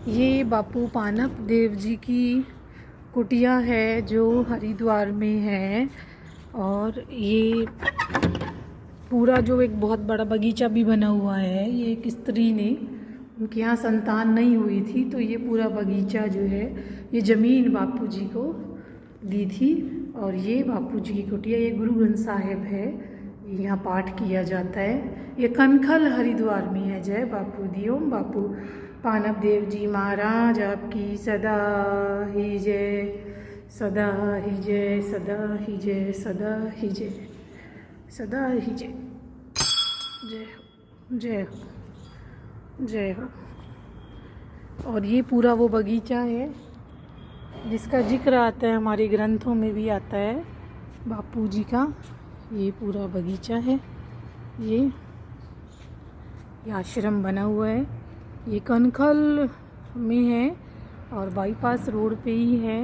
ये बापू पानक देव जी की कुटिया है जो हरिद्वार में है। और ये पूरा जो एक बहुत बड़ा बगीचा भी बना हुआ है, ये एक स्त्री ने, उनके यहाँ संतान नहीं हुई थी तो ये पूरा बगीचा जो है, ये ज़मीन बापू जी को दी थी। और ये बापू जी की कुटिया, ये गुरु ग्रंथ साहिब है, यहाँ पाठ किया जाता है। ये कनखल हरिद्वार में है। जय बापू दी। ओम बापू पानक देव जी महाराज आपकी सदा ही जय, सदा ही जय, सदा ही जय, सदा ही जय, सदा ही जय। जय हो, जय हो, जय हो। और ये पूरा वो बगीचा है जिसका जिक्र आता है, हमारे ग्रंथों में भी आता है बापू जी का। ये पूरा बगीचा है, ये आश्रम बना हुआ है। ये कनखल में है और बाईपास रोड पे ही है,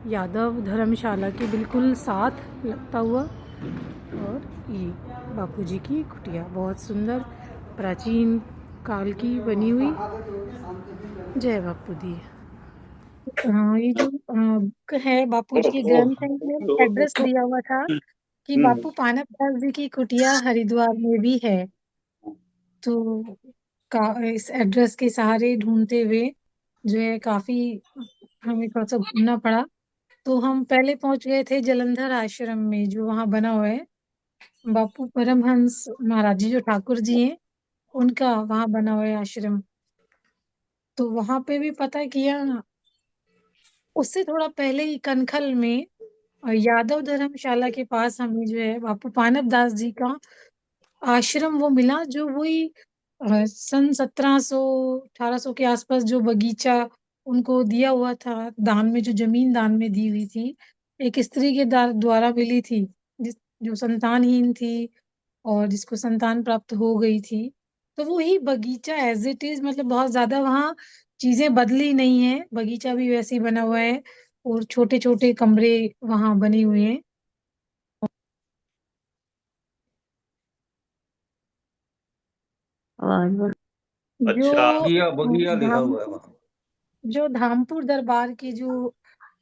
यादव धर्मशाला के बिल्कुल साथ लगता हुआ। और ये बापू जी की कुटिया बहुत सुंदर प्राचीन काल की बनी हुई। जय बापू दी। हाँ, ये जो बुक है बापू जी के ओह, ग्रंथ है, इसमें एड्रेस दिया हुआ था कि हम्म बापू पानक दास जी की कुटिया हरिद्वार में भी है। तो इस एड्रेस के सहारे ढूंढते हुए जो है काफी हमें थोड़ा सा घूमना पड़ा। तो हम पहले पहुंच गए थे जलंधर आश्रम में जो वहाँ बना हुआ है। बापू परमहंस महाराज जी जो ठाकुर जी हैं, उनका वहाँ बना हुआ है आश्रम। तो वहाँ पे भी पता किया। उससे थोड़ा पहले ही कनखल में यादव धर्मशाला के पास हमें जो है बापू पानक दास जी का आश्रम वो मिला, जो वही सन 1700-1800 के आसपास जो बगीचा उनको दिया हुआ था दान में, जो जमीन दान में दी हुई थी, एक स्त्री के द्वारा मिली थी, जिस जो संतानहीन थी और जिसको संतान प्राप्त हो गई थी। तो वो ही बगीचा एज इट इज, मतलब बहुत ज्यादा वहाँ चीजें बदली नहीं है, बगीचा भी वैसे ही बना हुआ है और छोटे छोटे कमरे वहाँ बने हुए हैं। और अच्छा। जो बगिया बगिया लिखा धाम हुआ है वहाँ। जो धामपुर दरबार के जो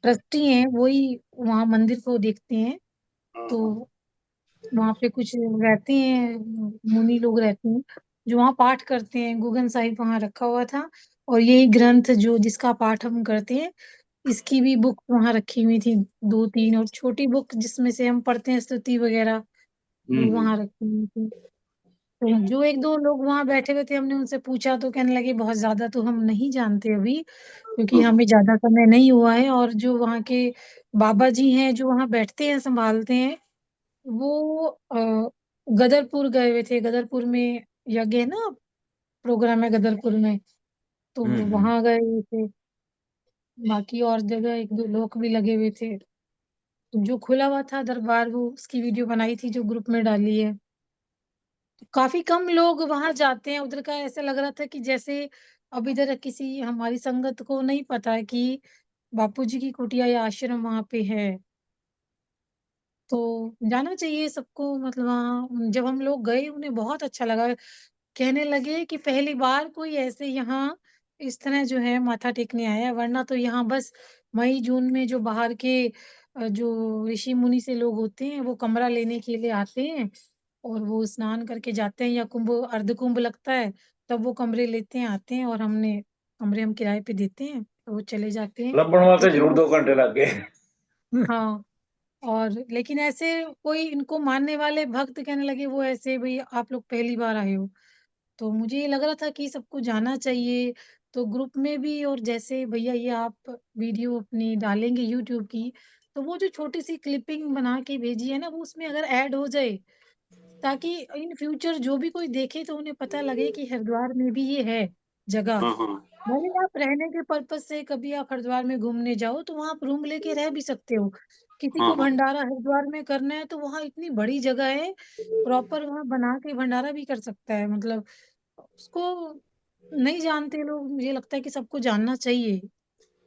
ट्रस्टी हैं वही वहाँ मंदिर को देखते हैं। तो वहाँ पे कुछ रहते हैं, मुनि लोग रहते हैं जो वहाँ पाठ करते हैं। गुगन साहिब वहाँ रखा हुआ था और यही ग्रंथ जो जिसका पाठ हम करते हैं, इसकी भी बुक वहाँ रखी हुई थी, 2-3, और छोटी बुक जिसमें से हम पढ़ते हैं स्तुति वगैरह, वो हम्म वहाँ रखी हुई थी। तो जो 1-2 लोग वहाँ बैठे हुए थे, हमने उनसे पूछा तो कहने लगे बहुत ज्यादा तो हम नहीं जानते अभी, क्योंकि हमें ज्यादा समय नहीं हुआ है। और जो वहाँ के बाबा जी हैं जो वहाँ बैठते हैं संभालते हैं, वो गदरपुर गए हुए थे। गदरपुर में यज्ञ है ना, प्रोग्राम है गदरपुर में, तो वो हम्म। वहाँ गए हुए थे। बाकी और जगह 1-2 लोग भी लगे हुए थे। तो जो खुला हुआ था दरबार, वो उसकी वीडियो बनाई थी जो ग्रुप में डाली है। तो काफी कम लोग वहां जाते हैं उधर का। ऐसा लग रहा था कि जैसे अब इधर किसी हमारी संगत को नहीं पता है कि बापू जी की कुटिया या आश्रम वहां पे है। तो जाना चाहिए सबको, मतलब वहाँ जब हम लोग गए उन्हें बहुत अच्छा लगा। कहने लगे कि पहली बार कोई ऐसे यहाँ इस तरह जो है माथा टेकने आया, वरना तो यहाँ बस मई जून में जो बाहर के जो ऋषि मुनि से लोग होते हैं वो कमरा लेने के लिए आते हैं और वो स्नान करके जाते हैं, या कुंभ अर्ध कुंभ लगता है तब वो कमरे लेते हैं आते हैं, और हम किराए पे देते हैं तो वो चले जाते हैं। मतलब बनवाते जरूर लेकिन 2 घंटे लग गए। हाँ, और लेकिन ऐसे कोई इनको मानने वाले भक्त कहने लगे वो ऐसे, भाई आप लोग पहली बार आए हो। तो मुझे ये लग रहा था कि सबको जाना चाहिए। तो ग्रुप में भी, और जैसे भैया ये आप वीडियो अपनी डालेंगे यूट्यूब की, तो वो जो छोटी सी क्लिपिंग बना के भेजी है ना, वो उसमें अगर ऐड हो जाए, ताकि इन फ्यूचर जो भी कोई देखे तो उन्हें पता लगे कि हरिद्वार में भी ये है जगह। हाँ हाँ भले आप रहने के पर्पज से कभी आप हरिद्वार में घूमने जाओ तो वहां आप रूम लेके रह भी सकते हो। किसी हाँ को हाँ भंडारा हरिद्वार में करना है तो वहां इतनी बड़ी जगह है, प्रॉपर वहां बना के भंडारा भी कर सकता है। मतलब उसको नहीं जानते लोग, मुझे लगता है कि सबको जानना चाहिए।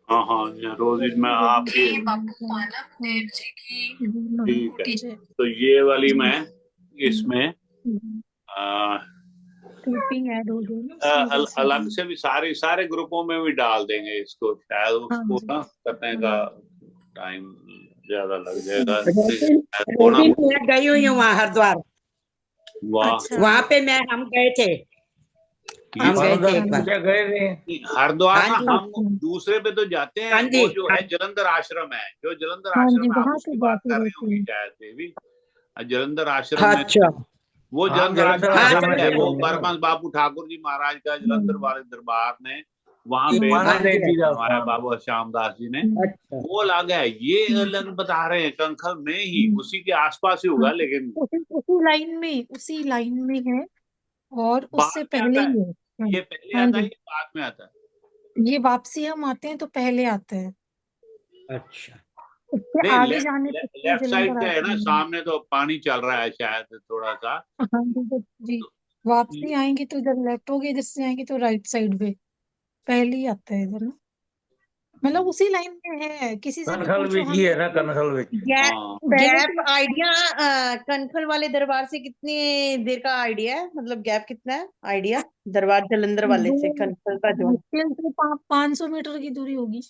हाँ हाँ, जरूर मैं आप ये ये बापू मानव देव जी की ठीक है। कुटी है। तो ये वाली मैं इसमें क्लिपिंग ऐड हो गई ना उसकी वजह से अलग भी। से भी सारे सारे ग्रुपों में भी डाल देंगे इसको, शायद हाँ उसको जी। ना करने का हाँ। टाइम ज्यादा लग हम्म। जाएगा। रोटी होना। रोटी मैं गई हुई हूँ वहां हरिद्वार। वाह। अच्छा। वहां पे हम गए थे। ये हम गए थे अच्छा। एक बार। पूजा गए थे। हरिद्वार हाँ ना जी। हम दूसरे पे तो जाते हैं, हाँ जी। वो जो हाँ, है जलंधर आश्रम है, जो जलंधर हाँ जी आश्रम है, आप वहां पे उसकी बात जाते कर रही रहते होंगी हैं। शायद देवी। जलंधर आश्रम में, अच्छा। वो हाँ जलंधर जलंधर आश्रम हाँ में आश्रम भी में है, थे जलंधर। वो वो। परमहंस बापू ठाकुर जी महाराज का जलंधर हम्म। वाले दरबार ने वहां पे ये हाँ मानव जी। देव जी का बनवाया स्थान था। बाबा श्यामदास जी ने। हम्म। अच्छा। वो अलग है, ये हम्म। अलग बता रहे हैं, कंखल में ही हम्म। उसी के आसपास ही हाँ, होगा, लेकिन उसी लाइन में है और उससे बाद में पहले आता है। ही है। हाँ। ये पहले हाँ आता है, जी। ये बाद में आता है। ये वापसी हम आते हैं तो पहले आता है। अच्छा। उसके नहीं, आगे जाने पे तो लेफ्ट साइड जलंधर पे है आते ना, हैं। सामने तो पानी चल रहा है शायद थोड़ा सा। हाँ जी जी। वापसी आएंगे तो इधर लेफ्ट होगे, इधर से आएंगे तो राइट साइड पे पहले ही आता है इधर ना। मतलब उसी लाइन में है, किसी से भी कनखल पूछो विच हम। ही है ना, कनखल विच। गैप हाँ पहले गैप तो आइडिया। कनखल वाले दरबार से कितनी देर का आइडिया है, मतलब गैप कितना है आइडिया, दरबार जलंधर वाले से वो कनखल का जो। मुश्किल से 500 मीटर की दूरी होगी।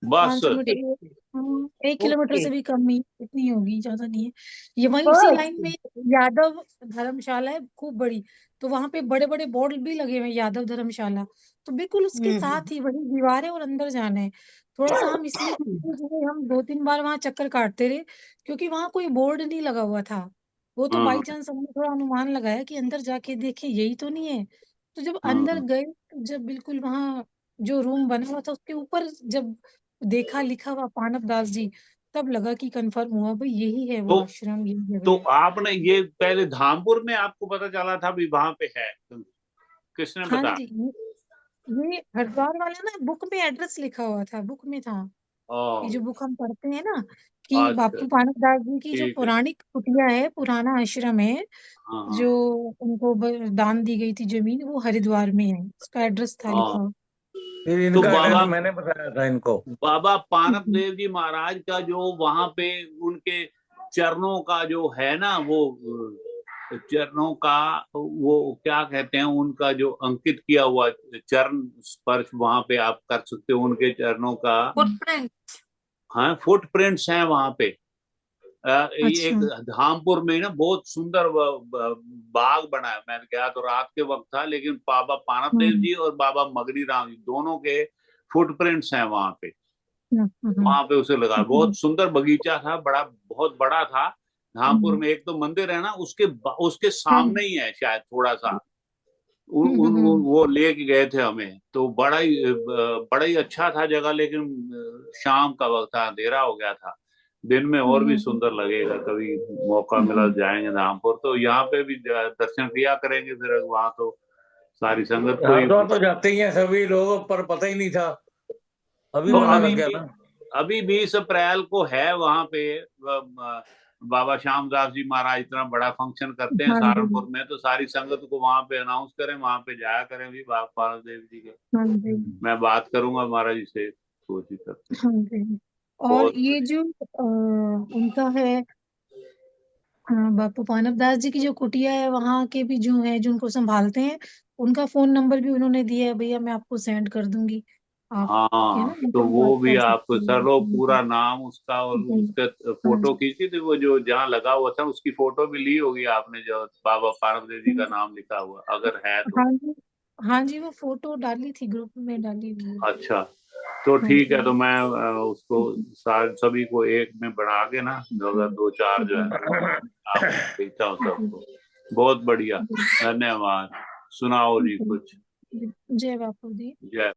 बस। 500 मीटर। ठीक। हाँ, 1 किलोमीटर ओके। से भी कम ही इतनी होगी, ज्यादा नहीं है। ये वहीं उसी बस। लाइन में यादव धर्मशाला है खूब बड़ी। तो वहां पे बड़े बड़े बोर्ड भी लगे हुए हैं, यादव धर्मशाला। तो बिल्कुल उसके हम्म। साथ ही वही दीवार है और अंदर जाना है। थोड़ा सा हम इसलिए confuse हुए, हम 2-3 बार वहां चक्कर काटते रहे क्योंकि वहां कोई बोर्ड नहीं लगा हुआ था। वो तो बाई हाँ चांस हमने थोड़ा अनुमान लगाया कि अंदर जाके देखें यही तो नहीं है। तो जब अंदर हाँ। गए, जब बिल्कुल वहां जो रूम बना हुआ था उसके ऊपर जब देखा लिखा हुआ पानक दास जी, तब लगा कि कंफर्म हुआ भाई यही है वो तो आश्रम, यही जगह तो है। आपने ये पहले धामपुर में आपको पता चला था भी वहां पे है, किसने हाँ बताया? जी। ये हरिद्वार वाला ना बुक में एड्रेस लिखा हुआ था, बुक में था। ये जो ओ, बुक हम पढ़ते हैं ना कि अच्छा, बापू पानक दास जी की जो ठीक है। पौराणिक कुटिया है, पुराना आश्रम है, हाँ हाँ जो उनको दान दी गई थी जमीन, वो हरिद्वार में है, उसका एड्रेस था हाँ। लिखा हुआ। फिर तो इनका एड्रेस बाबा मैंने बताया था इनको। बाबा पानक हम्म। देव जी महाराज का जो वहां पे उनके चरणों का जो है ना, वो चरणों का, वो क्या कहते हैं, उनका जो अंकित किया हुआ चरण स्पर्श वहां पे आप कर सकते हो, उनके चरणों का। फुटप्रिंट। हाँ, फुटप्रिंट्स हैं वहां पे। ये अच्छा। एक धामपुर में ना बहुत सुंदर बाग बना है, मैंने गया तो रात के वक्त था, लेकिन बाबा पानक देव हम्म। जी और बाबा मगरी राम जी दोनों के फुटप्रिंट्स हैं वहां पे। हम्म। हम्म। वहां पे उसे लगा, हम्म। बहुत सुंदर बगीचा था, बड़ा बहुत बड़ा था। धामपुर हम्म। में एक तो मंदिर है ना, उसके उसके हाँ। सामने ही है शायद थोड़ा सा। हम्म। वो लेके गए थे हमें, तो बड़ा ही अच्छा था जगह, लेकिन शाम का वक्त था, अंधेरा हो गया था। दिन में और भी हम्म। सुंदर लगेगा, कभी मौका मिला हम्म। जाएंगे धामपुर, तो यहाँ पे भी दर्शन किया करेंगे, फिर वहां तो सारी संगत को ही। हरिद्वार तो जाते ही हैं सभी लोग, पर पता ही नहीं था, अभी तो पता लग गया ना। अभी 20 अप्रैल को है वहां पे बाबा श्यामदास जी महाराज इतना बड़ा फंक्शन करते हैं हाँ जी। सहारनपुर में, तो सारी संगत को वहां पे अनाउंस करें, वहां पे जाया करें भी, बाबा पानक देव जी के। हाँ जी। मैं बात करूंगा महाराज जी से, कोशिश करते हैं। हाँ जी। और बहुत ये बढ़िया। जो उनका है, बापू पानक दास जी की जो कुटिया है, वहाँ के भी जो है जो उनको संभालते हैं, उनका फोन नंबर भी उन्होंने दिया है, भैया मैं आपको सेंड कर दूंगी, आप है ना हाँ, उनसे तो भी बात वो भी कर आप सकते चलो हैं। पूरा नाम उसका और जी। उसके हाँ फोटो जी। खींची थी, वो जो जहाँ लगा हुआ था उसकी फोटो भी ली होगी आपने, जो बाबा पानक देव जी का नाम लिखा हुआ अगर है तो। हाँ जी। हाँ जी, वो फोटो डाली थी, ग्रुप में डाली हुई है। अच्छा, तो हाँ ठीक है, तो जी। मैं उसको सारे सभी को एक में बढ़ा के ना, अगर दो चार जो है जी। ना, वो आपको भेजता हूँ जी। सबको। बहुत बढ़िया। जी। धन्यवाद। सुनाओ जी जी। कुछ। जी। जय बापू जी। जय